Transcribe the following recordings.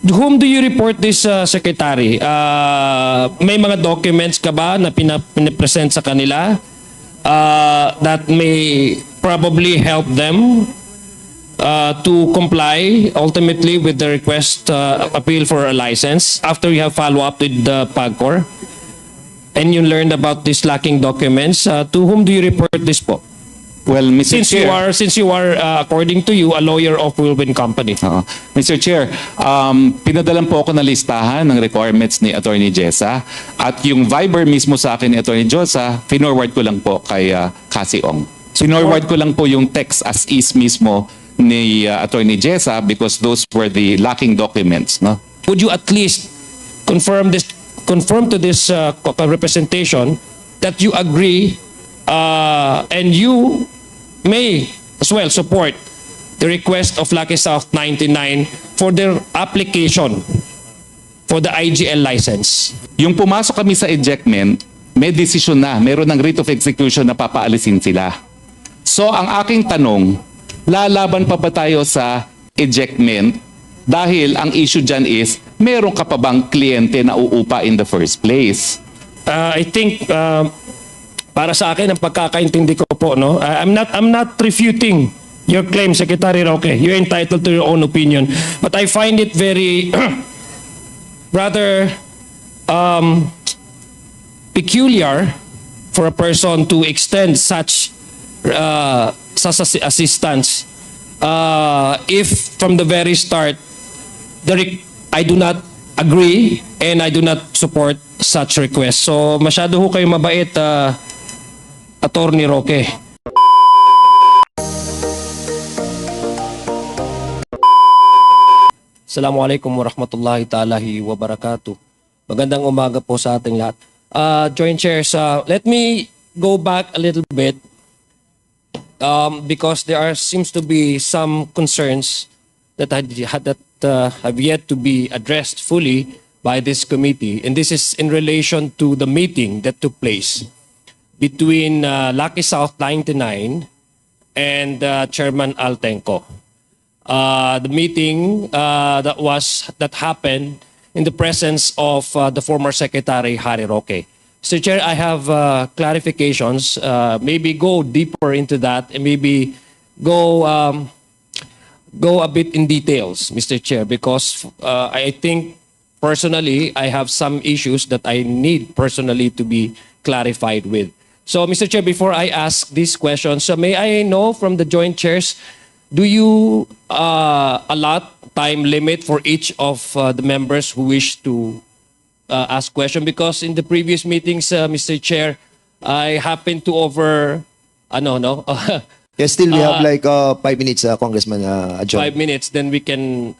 whom do you report this, Secretary? May mga documents ka ba na pinapresent sa kanila that may probably help them to comply ultimately with the request appeal for a license after you have follow up with the PAGCOR? And you learned about these lacking documents. To whom do you report this po? Well, Mr. Chair, Since you are according to you, a lawyer of Whirlwind Company. Mr. Chair, pinadalan po ako ng listahan ng requirements ni Attorney Jessa at yung Viber mismo sa akin ni Attorney Jessa, finorward ko lang po kay Cassie Ong. Finorward ko lang po yung text as is mismo ni Attorney Jessa because those were the lacking documents. No? Would you at least confirm to this representation that you agree and you may as well support the request of Lucky South 99 for their application for the IGL license? Yung pumasok kami sa ejectment, may desisyon na, meron ng writ of execution na papaalisin sila. So ang aking tanong, lalaban pa ba tayo sa ejectment dahil ang issue dyan is, meron ka pa bang kliyente na uupa in the first place? I think para sa akin ang pagkakaintindi ko po, no, I'm not refuting your claim, Secretary Roque. You're entitled to your own opinion, but I find it very rather peculiar for a person to extend such assistance if from the very start I do not agree and I do not support such request. So masyado ho kayo mabait, Attorney Roque. Assalamualaikum warahmatullahi ta'ala wabarakatuh. Magandang umaga po sa ating lahat. Joint Chairs, let me go back a little bit because there seems to be some concerns that have yet to be addressed fully by this committee. And this is in relation to the meeting that took place between Lucky South 99 and Chairman Altenco. The meeting that happened in the presence of the former Secretary Harry Roque. Mr. Chair, I have clarifications. Maybe go deeper into that and maybe go a bit in details, Mr. Chair, because I think personally I have some issues that I need personally to be clarified with. So, Mr. Chair, before I ask these questions, may I know from the Joint Chairs, do you allot time limit for each of the members who wish to ask question? Because in the previous meetings, Mr. Chair, I happened to Yes, still we have like 5 minutes, Congressman John. 5 minutes, then we can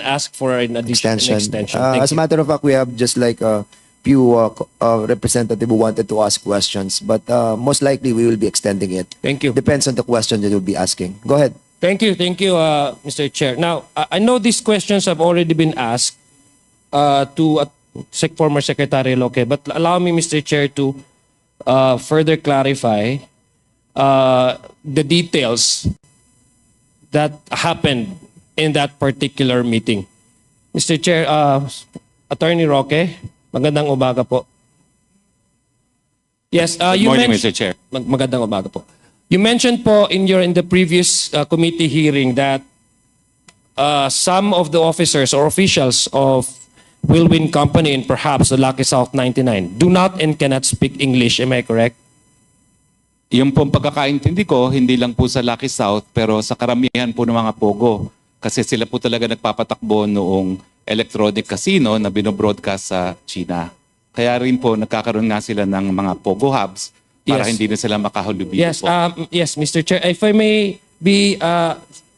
ask for an additional extension. As a matter of fact, we have just like a few representatives who wanted to ask questions, but most likely we will be extending it. Thank you. Depends on the question that you'll be asking. Go ahead. Thank you, Mr. Chair. Now, I know these questions have already been asked to former Secretary Roque, but allow me, Mr. Chair, to further clarify the details that happened in that particular meeting. Mr. Chair, Attorney Roque, magandang umaga po. Yes, Good morning, Mr. Chair. Magandang umaga po. You mentioned po in the previous committee hearing that some of the officers or officials of Whirlwind Company and perhaps the Lucky South 99 do not and cannot speak English. Am I correct? Yung pong pagkakaintindi ko, hindi lang po sa Lucky South, pero sa karamihan po ng mga Pogo. Kasi sila po talaga nagpapatakbo noong electronic casino na binobroadcast sa China. Kaya rin po nagkakaroon nga sila ng mga Pogo hubs para hindi na sila makahulubigan po. Yes, Mr. Chair. If I may be,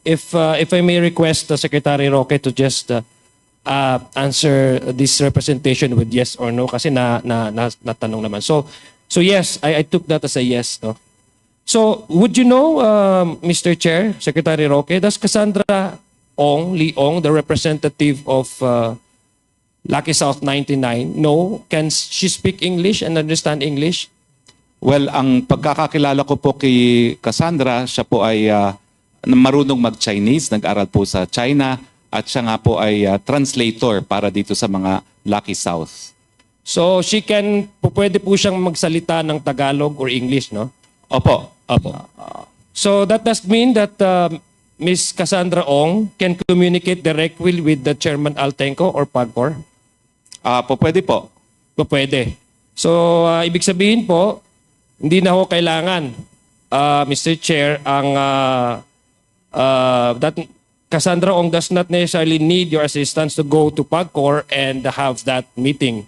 if I may request Secretary Roque to just answer this representation with yes or no, kasi natanong naman. So yes, I took that as a yes. No? So would you know, Mr. Chair, Secretary Roque, does Cassandra Leong, the representative of Lucky South 99, know, can she speak English and understand English? Well, ang pagkakakilala ko po kay Cassandra, siya po ay marunong mag-Chinese, nag-aral po sa China at siya nga po ay translator para dito sa mga Lucky South. So pwede po siyang magsalita ng Tagalog or English, no? Opo. Opo. So that does mean that Ms. Cassandra Ong can communicate directly with the Chairman Altenco or PAGCOR? Pwede po. Pwede. So ibig sabihin po, hindi na ho kailangan, Mr. Chair, that Cassandra Ong does not necessarily need your assistance to go to PAGCOR and have that meeting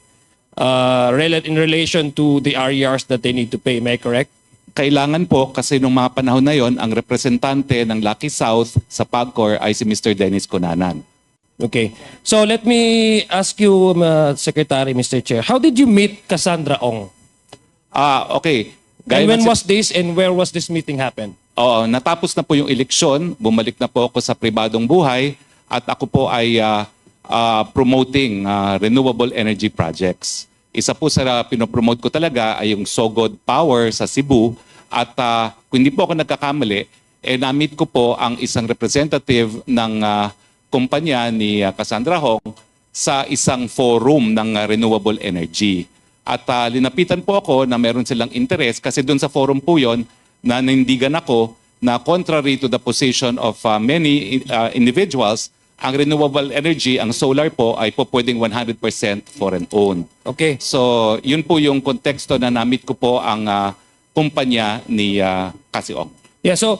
in relation to the RERs that they need to pay. Am I correct? Kailangan po kasi nung mga panahon na yon, ang representante ng Lucky South sa PAGCOR ay si Mr. Dennis Cunanan. Okay. So let me ask you, Secretary, Mr. Chair, how did you meet Cassandra Ong? Okay. And when was this and where was this meeting happen? Oo, natapos na po yung eleksyon, bumalik na po ako sa pribadong buhay at ako po ay promoting renewable energy projects. Isa po sa pinopromote ko talaga ay yung Sogod Power sa Cebu at kung hindi po ako nagkakamali, na-meet ko po ang isang representative ng kumpanya ni Cassandra Ong sa isang forum ng renewable energy. At linapitan po ako na meron silang interest kasi doon sa forum po yon na nanindigan ako na contrary to the position of many individuals, ang renewable energy, ang solar po ay po pwedeng 100% foreign owned. Okay. So, yun po yung konteksto na na-meet ko po ang kumpanya ni Cassie Ong. Yeah, so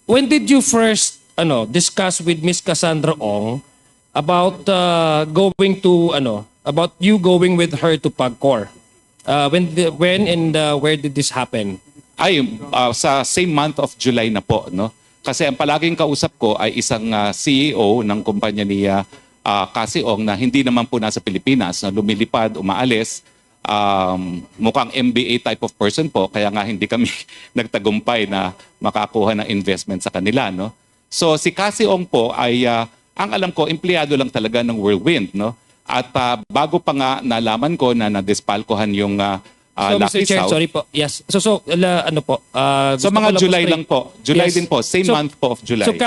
when did you first discuss with Miss Cassandra Ong about about you going with her to PAGCOR? When and where did this happen? Sa same month of July na po, no? Kasi ang palaging kausap ko ay isang CEO ng kumpanya ni Cassie Ong na hindi naman po nasa Pilipinas, na lumilipad, umaalis. Mukhang MBA type of person po, kaya nga hindi kami nagtagumpay na makakuha ng investment sa kanila, no? So si Cassie Ong po ay ang alam ko empleyado lang talaga ng Whirlwind, no? At bago pa nga nalaman ko na nadispalkohan yung So, Lucky Mr. Chair, South. sorry po. Yes. So ano po? So gusto ko mga lang July po lang po. July Yes. din po. Same So- month po of July. So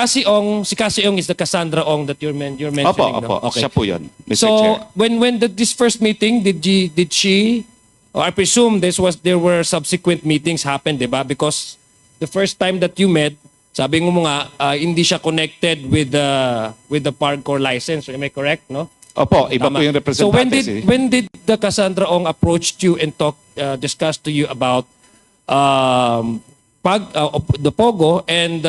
si Cassie Ong is the Cassandra Ong that you're mentioning. Opo. No? Okay. Siya po yun, Mr. So Chair. when this first meeting, did she or I presume there were subsequent meetings happened, 'di ba? Because the first time that you met, sabi mo nga hindi siya connected with the PAGCOR license. Am I correct, no? Opo, iba Tama. po yung So representante. when did the Cassandra Ong approached you and discussed to you about the Pogo and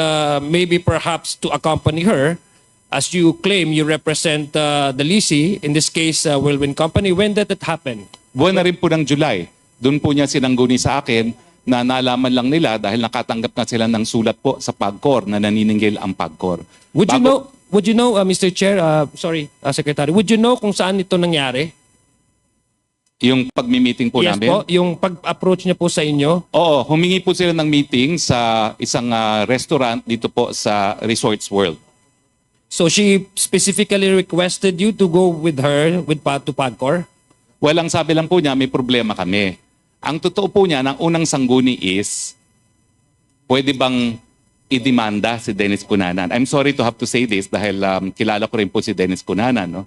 maybe perhaps to accompany her, as you claim you represent the leasing, in this case Whirlwind Company? When did that happen? Buwan na rin po ng July. Doon po niya sinangguni sa akin na nalaman lang nila dahil nakatanggap na sila ng sulat po sa PAGCOR na naniningil ang PAGCOR. Would you know, Mr. Chair, Secretary, would you know kung saan ito nangyari? Yung pagmi-meeting po Yes namin? po, yung pag-approach niya po sa inyo. Oo, humingi po sila ng meeting sa isang restaurant dito po sa Resorts World. So she specifically requested you to go with her to PAGCOR? Well, ang sabi lang po niya, may problema kami. Ang totoo po niya, ng unang sangguni is, pwede bang idemanda si Dennis Cunanan? I'm sorry to have to say this dahil kilala ko rin po si Dennis Cunanan. No?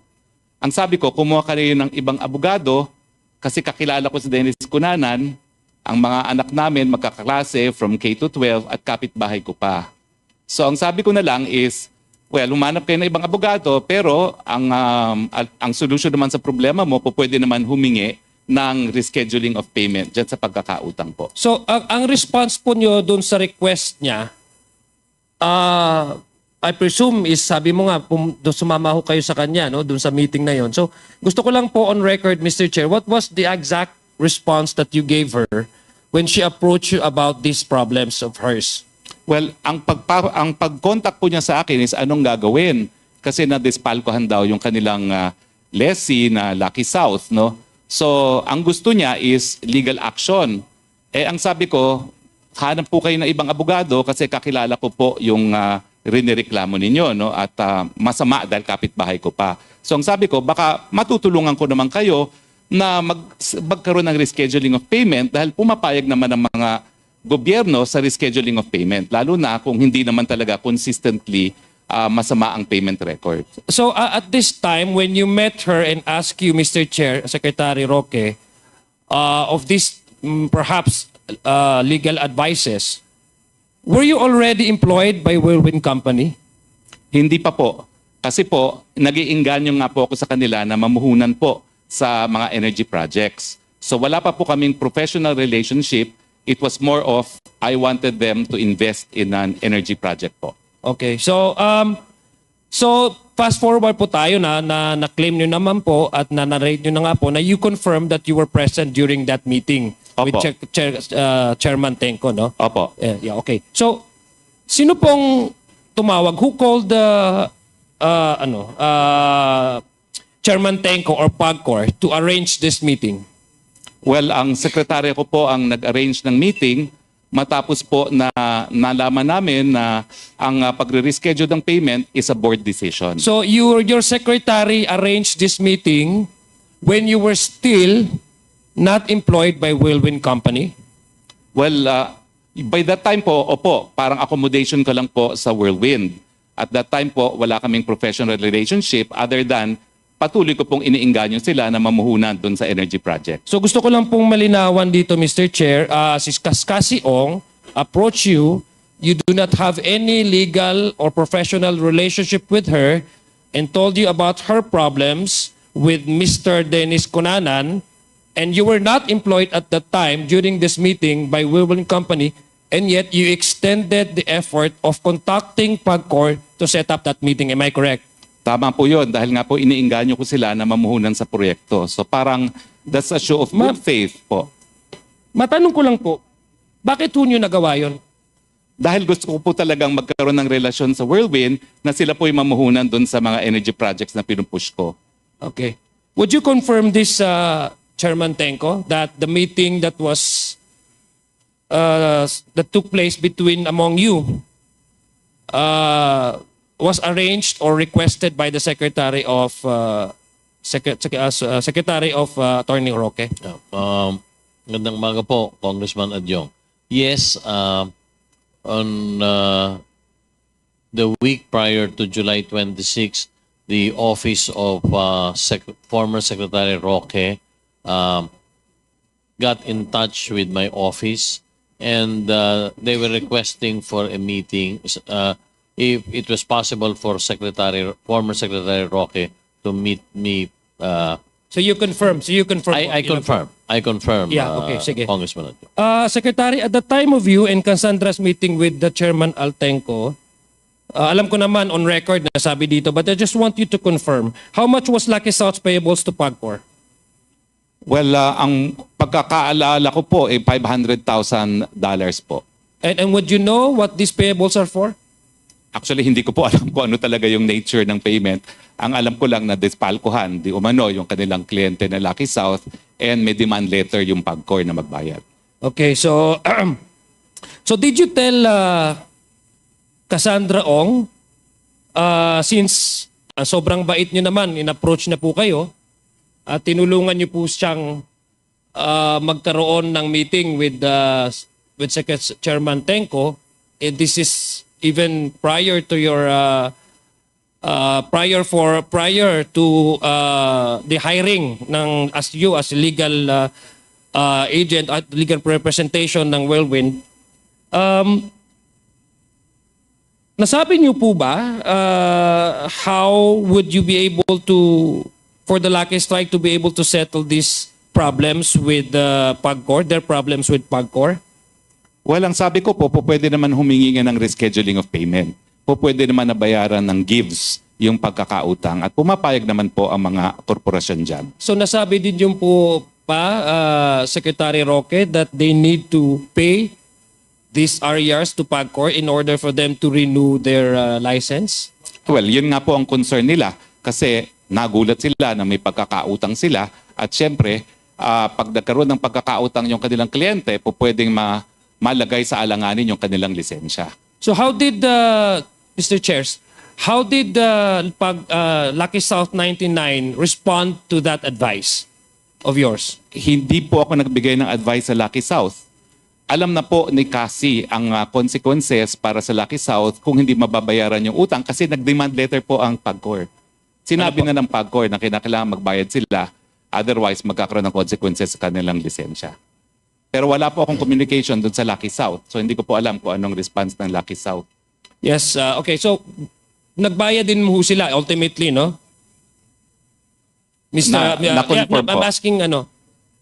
Ang sabi ko, kumuha ka rin ng ibang abogado kasi kakilala ko si Dennis Cunanan, ang mga anak namin magkakaklase from K to 12 at kapitbahay ko pa. So ang sabi ko na lang is, well, humanap kayo ng ibang abogado pero ang solution naman sa problema mo, pwede naman humingi ng rescheduling of payment dyan sa pagkakautang po. So ang response po niyo doon sa request niya, I presume is sabi mo nga sumama ho kayo sa kanya no doon sa meeting na yon. So gusto ko lang po on record, Mr. Chair, what was the exact response that you gave her when she approached you about these problems of hers? Well, ang pag-contact po niya sa akin is anong gagawin kasi na-dispalkohan daw yung kanilang lessee na Lucky South, no? So ang gusto niya is legal action. Ang sabi ko, hanap po kayo ng ibang abogado kasi kakilala ko po yung rinireklamo ninyo, no? At masama dahil kapitbahay ko pa. So ang sabi ko, baka matutulungan ko naman kayo na magkaroon ng rescheduling of payment dahil pumapayag naman ng mga gobyerno sa rescheduling of payment. Lalo na kung hindi naman talaga consistently masama ang payment record. So at this time, when you met her and asked you, Mr. Chair, Secretary Roque, of this perhaps legal advices, were you already employed by Whirlwind Company? Hindi pa po. Kasi po, nag-iinganyo nga po ako sa kanila na mamuhunan po sa mga energy projects. So wala pa po kaming professional relationship. It was more of, I wanted them to invest in an energy project po. Okay. So fast forward po tayo na claim niyo naman po at na-narrate niyo na nga po na you confirmed that you were present during that meeting with Opo. Chairman Tenco, no? Opo. Yeah, okay. So sino pong tumawag? Who called the Chairman Tenco or PAGCOR to arrange this meeting? Well, ang sekretary ko po ang nag-arrange ng meeting matapos po na nalaman namin na ang pagre-reschedule ng payment is a board decision. So your secretary arranged this meeting when you were still not employed by Whirlwind Company? Well, by that time po, opo, parang accommodation ko lang po sa Whirlwind. At that time po, wala kaming professional relationship other than patuloy ko pong iniinganyo sila na mamuhunan doon sa energy project. So gusto ko lang pong malinawan dito, Mr. Chair, si Cassie Ong approach you, you do not have any legal or professional relationship with her and told you about her problems with Mr. Dennis Cunanan, and you were not employed at that time during this meeting by Whirlwind Company, and yet you extended the effort of contacting PAGCOR to set up that meeting. Am I correct? Tama po yun dahil nga po iniinganyo ko sila na mamuhunan sa proyekto. So parang that's a show of good faith po. Matanong ko lang po, bakit ho nyo nagawa yun? Dahil gusto ko po talagang magkaroon ng relasyon sa Whirlwind na sila po yung mamuhunan doon sa mga energy projects na pinupush ko. Okay. Would you confirm this, Chairman Tenco, that the meeting that was that took place between among you was arranged or requested by the Secretary of Secretary of Attorney Roque? Magandang umaga po, Congressman Adyong. Yes, on the week prior to July 26, the office of former Secretary Roque got in touch with my office, and they were requesting for a meeting if it was possible for former Secretary Roque to meet me. So you confirm. I confirm. Yeah, okay, sige. Congressman. Secretary, at the time of you and Cassandra's meeting with the Chairman Altenco, alam ko naman on record na sabi dito, but I just want you to confirm, how much was Lucky South's payables to PAGCOR? Well, ang pagkakaalala ko po ay $500,000 po. And would you know what these payables are for? Actually, hindi ko po alam kung ano talaga yung nature ng payment. Ang alam ko lang na dispalkuhan, di umano, yung kanilang kliyente na Lucky South, and may demand letter yung PAGCOR na magbayad. Okay, so so did you tell Cassandra Ong, since sobrang bait nyo naman, in-approach na po kayo, at tinulungan nyo po siyang magkaroon ng meeting with Chairman Tenco, and this is even prior to your prior to the hiring ng as legal agent at legal representation ng Whirlwind. Nasabi niyo po ba how would you be able to, for the Lucky Strike to be able to settle these problems with PAGCOR, their problems with PAGCOR? Well, ang sabi ko po, pwede naman humingi ng rescheduling of payment. Pwede naman nabayaran ng gives yung pagkakautang at pumapayag naman po ang mga korporasyon dyan. So nasabi din yung po pa, Secretary Roque, that they need to pay these RERs to PAGCOR in order for them to renew their license? Well, yun nga po ang concern nila kasi nagulat sila na may pagkakautang sila at syempre, pag nagkaroon ng pagkakautang yung kanilang kliyente, pwedeng malagay sa alanganin yung kanilang lisensya. So how did, Mr. Chairs, how did Lucky South 99 respond to that advice of yours? Hindi po ako nagbigay ng advice sa Lucky South. alam na po ni Cassie ang consequences para sa Lucky South kung hindi mababayaran yung utang kasi nag-demand letter po ang PAGCOR. Sinabi na ng PAGCOR na kinakailangan magbayad sila, otherwise magkakaroon ng consequences sa kanilang lisensya. Pero wala po akong communication doon sa Lucky South. So hindi ko po alam kung anong response ng Lucky South. Yes, okay. So, nagbayad din mo sila ultimately, no? Mr. Na-confirm po.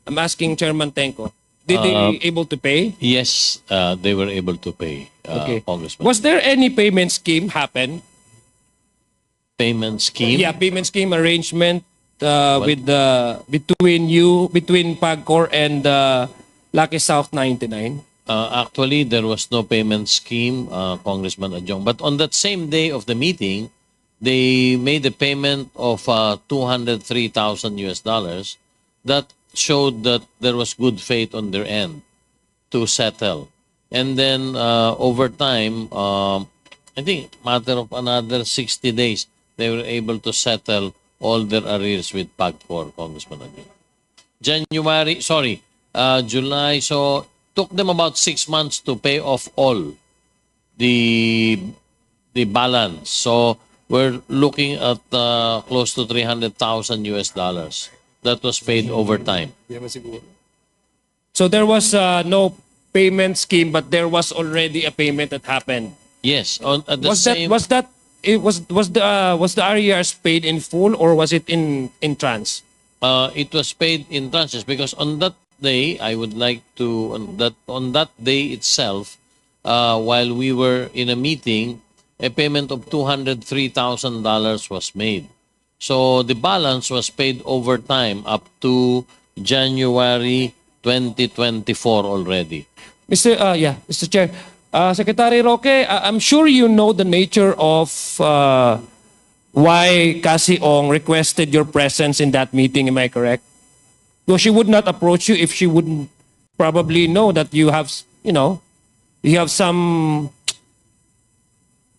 I'm asking Chairman Tenko. Did they able to pay? Yes, they were able to pay, Okay. Congressman. Was there any payment scheme happen? Payment scheme? Yeah, payment scheme arrangement with between PAGCOR and Lucky South 99. Actually, there was no payment scheme, Congressman Adjong. But on that same day of the meeting, they made a payment of $203,000 US that showed that there was good faith on their end to settle. And then over time, I think matter of another 60 days, they were able to settle all their arrears with PAGCOR, Congressman Adjong. July, so took them about 6 months to pay off all the balance. So we're looking at close to $300,000 US that was paid over time. So there was no payment scheme, but there was already a payment that happened. Yes, at the Was same. the arrears paid in full or was it in trans? It was paid in tranches because on that day, I would like to on that day itself, while we were in a meeting, a payment of $203,000 was made. So the balance was paid over time up to January 2024 already. Mr. Chair. Secretary Roque, I'm sure you know the nature of why Cassie Ong requested your presence in that meeting. Am I correct? So she would not approach you if she wouldn't probably know that you have, you have some,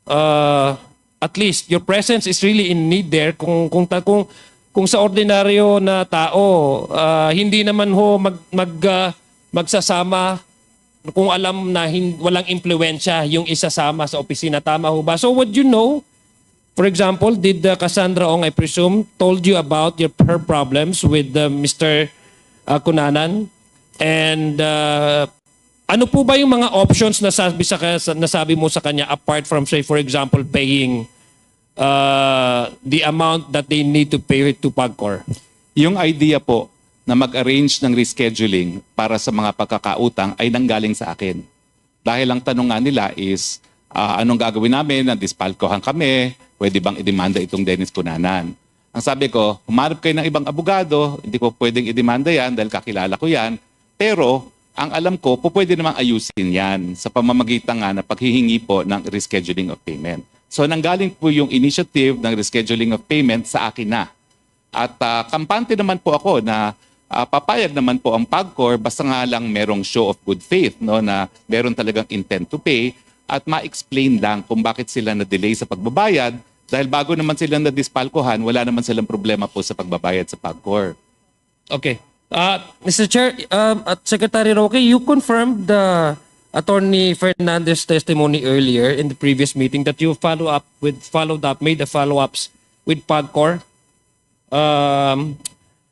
at least your presence is really in need there. Kung sa ordinaryo na tao, hindi naman ho magsasama kung alam na walang impluwensya yung isasama sa opisina. Tama ho ba? So would you know, for example, did Cassandra Ong, I presume, told you about her problems with Mr. Cunanan? And ano po ba yung mga options na nasabi mo sa kanya apart from, say, for example, paying the amount that they need to pay to PAGCOR? Yung idea po na mag-arrange ng rescheduling para sa mga pagkakautang ay nanggaling sa akin. Dahil ang tanong nga nila is, anong gagawin namin? Nadispalkohan kami, pwede bang idemanda itong Dennis Cunanan? Ang sabi ko, humarap kayo ng ibang abogado, hindi ko pwedeng idemanda yan dahil kakilala ko yan. Pero ang alam ko, pwede namang ayusin yan sa pamamagitan nga na paghihingi po ng rescheduling of payment. So nanggaling po yung initiative ng rescheduling of payment sa akin na. At kampante naman po ako na papayag naman po ang PAGCOR basta nga lang merong show of good faith, no, na meron talagang intent to pay at ma-explain lang kung bakit sila na-delay sa pagbabayad dahil bago naman sila na-dispalkohan, wala naman silang problema po sa pagbabayad sa PAGCOR. Okay. Mr. Chair, at Secretary Roque, you confirmed the Attorney Fernandez testimony earlier in the previous meeting that you made the follow-ups with PAGCOR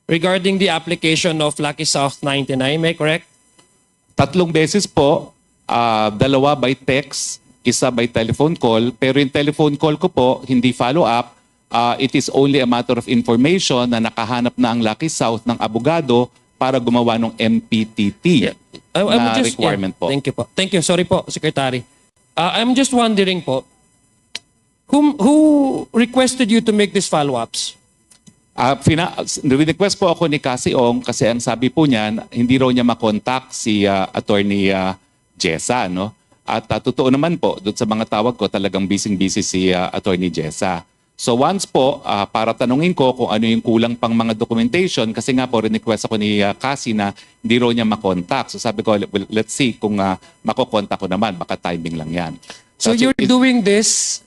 regarding the application of Lucky South 99, am I correct? 3 beses po, 2 by text, 1 by telephone call, pero yung telephone call ko po, hindi follow-up. It is only a matter of information na nakahanap na ang Lucky South ng abogado para gumawa ng MPTT na requirement po. Thank you po. Thank you. Sorry po, Secretary. I'm just wondering po, who requested you to make these follow-ups? Request po ako ni Cassie Ong kasi ang sabi po niya, hindi raw niya makontak si Attorney Jessa, no? At totoo naman po, doon sa mga tawag ko, talagang busy-busy si Attorney Jessa. So once po, para tanungin ko kung ano yung kulang pang mga documentation, kasi nga po, request ako ni Cassie na hindi raw niya makontak. So sabi ko, well, let's see kung makokontak ko naman, baka timing lang yan. So you're doing this,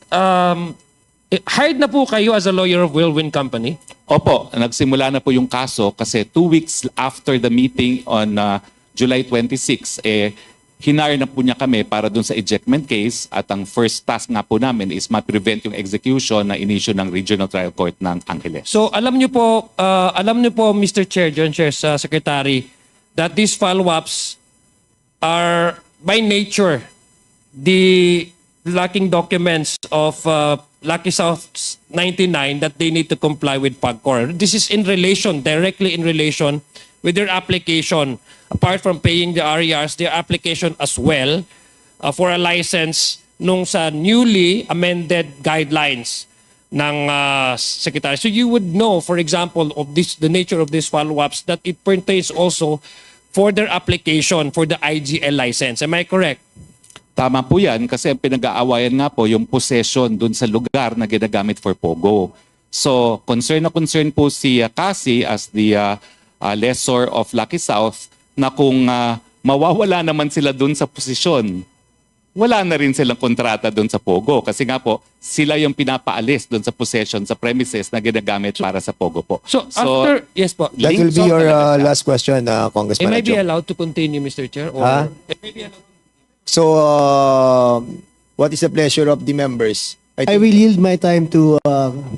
hired na po kayo as a lawyer of Whirlwind Company? Opo, nagsimula na po yung kaso kasi 2 weeks after the meeting on July 26, hinire na po niya kami para dun sa ejectment case at ang first task nga po namin is ma-prevent yung execution na inisyu ng Regional Trial Court ng Angeles. So alam niyo po Mr. Chair, John Chair, Secretary, that these follow-ups are by nature the lacking documents of Lucky South 99 that they need to comply with PAGCOR. This is directly in relation with their application. Apart from paying the RERs, their application as well for a license nung sa newly amended guidelines ng Secretary. So you would know, for example, of the nature of these follow-ups, that it pertains also for their application for the IGL license. Am I correct? Tama po yan kasi ang pinag-aawayan nga po yung possession dun sa lugar na ginagamit for POGO. So concern na concern po si Cassie as the lessor of Lucky South na kung mawawala naman sila dun sa posisyon, wala na rin silang kontrata dun sa POGO. Kasi nga po, sila yung pinapaalis dun sa possession, sa premises na ginagamit para sa POGO po. So after, yes po. That will be Links your on talaga. last question, Congressman Am I be Adjong. allowed to continue, Mr. Chair? Or Huh? am I be allowed? So, what is the pleasure of the members? I will yield my time to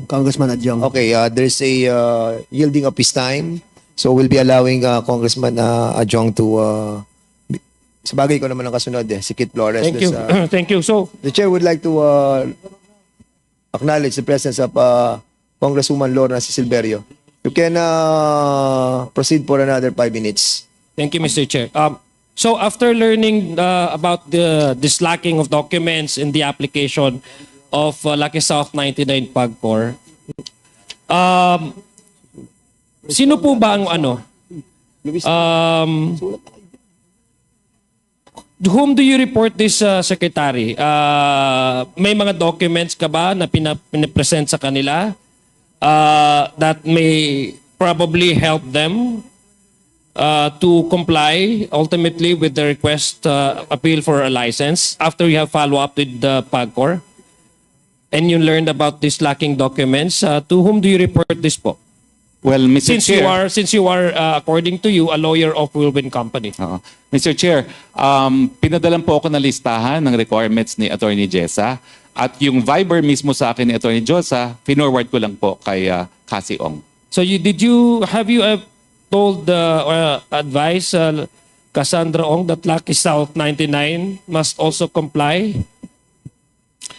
Congressman Adjong. Okay, there's a yielding of his time. So we'll be allowing Congressman Adjong to sa bagay ko naman ang kasunod si Kit Flores. Thank you. Thank you. So, The chair would like to acknowledge the presence of Congresswoman Lorna C. Silverio. You can proceed for another 5 minutes. thank you, Mr. Chair. So after learning about this lacking of documents in the application of Lucky South 99 PAGCOR, sino po ba ang to whom do you report this, Secretary? May mga documents ka ba na pinapresent sa kanila that may probably help them to comply ultimately with the request appeal for a license after you have follow up with the PAGCOR? And you learned about these lacking documents. To whom do you report this po? Well, Mr. Chair, Since you are according to you, a lawyer of Wilwin Company. Oo. Mr. Chair, pinadalan po ako ng listahan ng requirements ni Attorney Jessa at yung Viber mismo sa akin ni Attorney Jessa, finorward ko lang po kay Cassie Ong. So have you told advise Cassandra Ong that Lucky South 99 must also comply?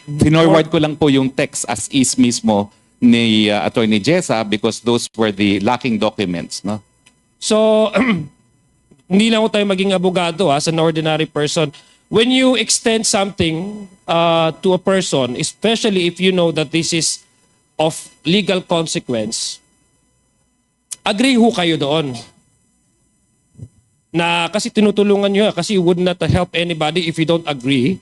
Finorward ko lang po yung text as is mismo ni Attorney Jessa because those were the lacking documents, no? So hindi lang tayo maging abogado as an ordinary person. When you extend something to a person, especially if you know that this is of legal consequence, agree ho kayo doon. Na kasi tinutulungan nyo, kasi you would not help anybody if you don't agree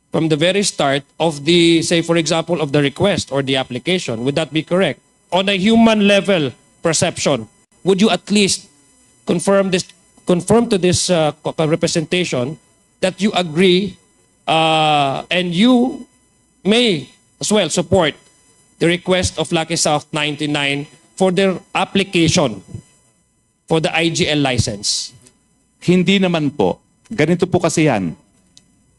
from the very start of the, say for example, of the request or the application. Would that be correct? On a human level perception, would you at least confirm to this representation that you agree and you may as well support the request of Lucky South 99 for their application for the IGL license? Hindi naman po. Ganito po kasi yan.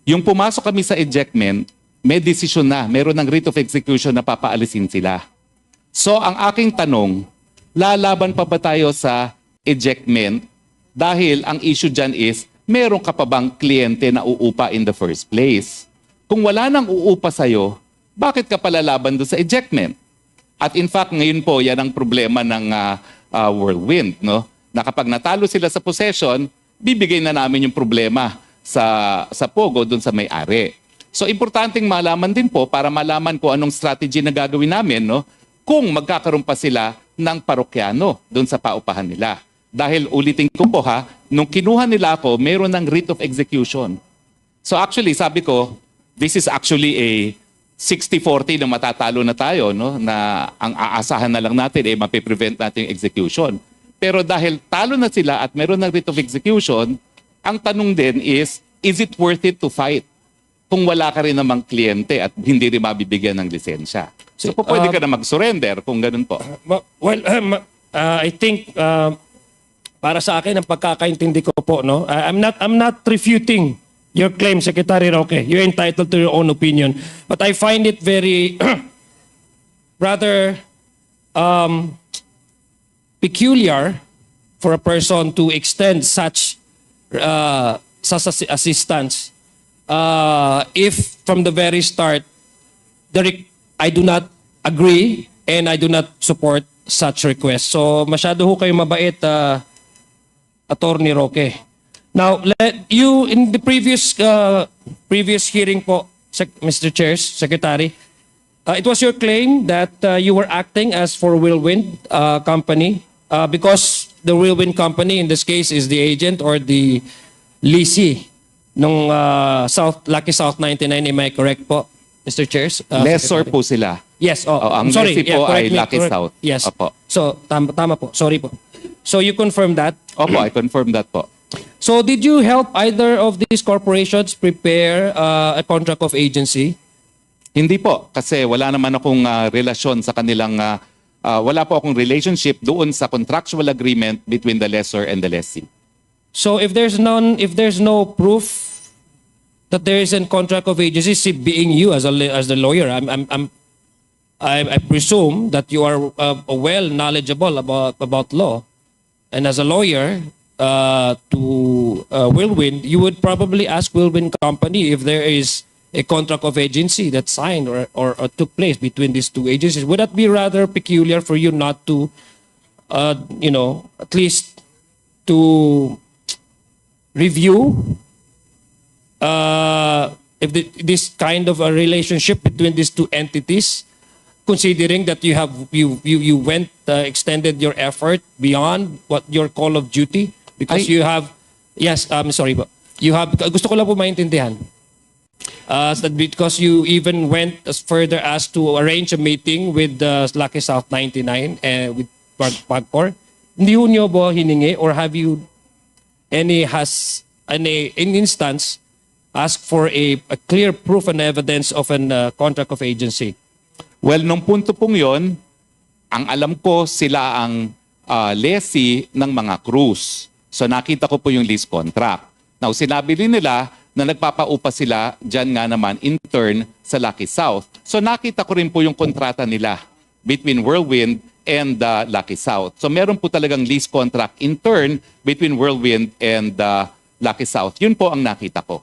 Yung pumasok kami sa ejectment, may desisyon na, meron ng writ of execution na papaalisin sila. So ang aking tanong, lalaban pa ba tayo sa ejectment dahil ang issue dyan is, meron ka pa bang kliyente na uupa in the first place? Kung wala nang uupa sa'yo, bakit ka palalaban doon sa ejectment? At in fact, ngayon po, yan ang problema ng Whirlwind, no? Na kapag natalo sila sa possession, bibigay na namin yung problema sa POGO doon sa may-ari. So importanteng malaman din po para malaman ko anong strategy na gagawin namin, no? Kung magkakaroon pa sila ng parokyano doon sa paupahan nila. Dahil ulitin ko po ha, nung kinuha nila ako, meron ng writ of execution. So actually, sabi ko, this is actually a 60-40 na matatalo na tayo, no? Na ang aasahan na lang natin ay mapiprevent natin yung execution. Pero dahil talo na sila at meron ng writ of execution, ang tanong din is it worth it to fight kung wala ka rin namang kliyente at hindi rin mabibigyan ng lisensya? So pwede ka na mag-surrender kung ganun po. Well, I think para sa akin ang pagkakaintindi ko po, no, I'm not refuting Your claim, Secretary Roque, you're entitled to your own opinion. But I find it very rather peculiar for a person to extend such assistance if from the very start I do not agree and I do not support such request. So masyado ho kayo mabait, Attorney Roque. Now, you in the previous hearing po, Mr. Chairs, Secretary, it was your claim that you were acting as for Whirlwind Company because the Whirlwind Company in this case is the agent or the leasee ng Lucky South 99. Am I correct po, Mr. Chairs? Lessor Secretary? po sila. Yes, ang sorry. lessee po correct ay me, Lucky correct. South. Yes. Opo. So, tama po. Sorry po. So, you confirm that? Opo, I confirm that po. So, did you help either of these corporations prepare a contract of agency? Hindi po, kasi wala naman akong relasyon sa kanilang, wala po akong relationship doon sa contractual agreement between the lessor and the lessee. So, if there's no proof that there is a contract of agency, being you as the lawyer, I presume that you are well knowledgeable about law, and as a lawyer to Whirlwind, you would probably ask Whirlwind Company if there is a contract of agency that signed or took place between these two agencies. Would that be rather peculiar for you not to, at least to review if this kind of a relationship between these two entities, considering that you went extended your effort beyond what your call of duty because you have sorry po, you have, gusto ko lang po maintindihan that because you even went as further as to arrange a meeting with Lucky South 99 with PAGCOR. Hindi ho nyo ba hiningi or have you in instance ask for a clear proof and evidence of a contract of agency? Well, nung punto pong yon, ang alam ko sila ang lessee ng mga cruise. So nakita ko po yung lease contract. Now, sinabi rin nila na nagpapaupa sila dyan nga naman in turn sa Lucky South. So nakita ko rin po yung kontrata nila between Whirlwind and Lucky South. So meron po talagang lease contract in turn between Whirlwind and Lucky South. Yun po ang nakita ko.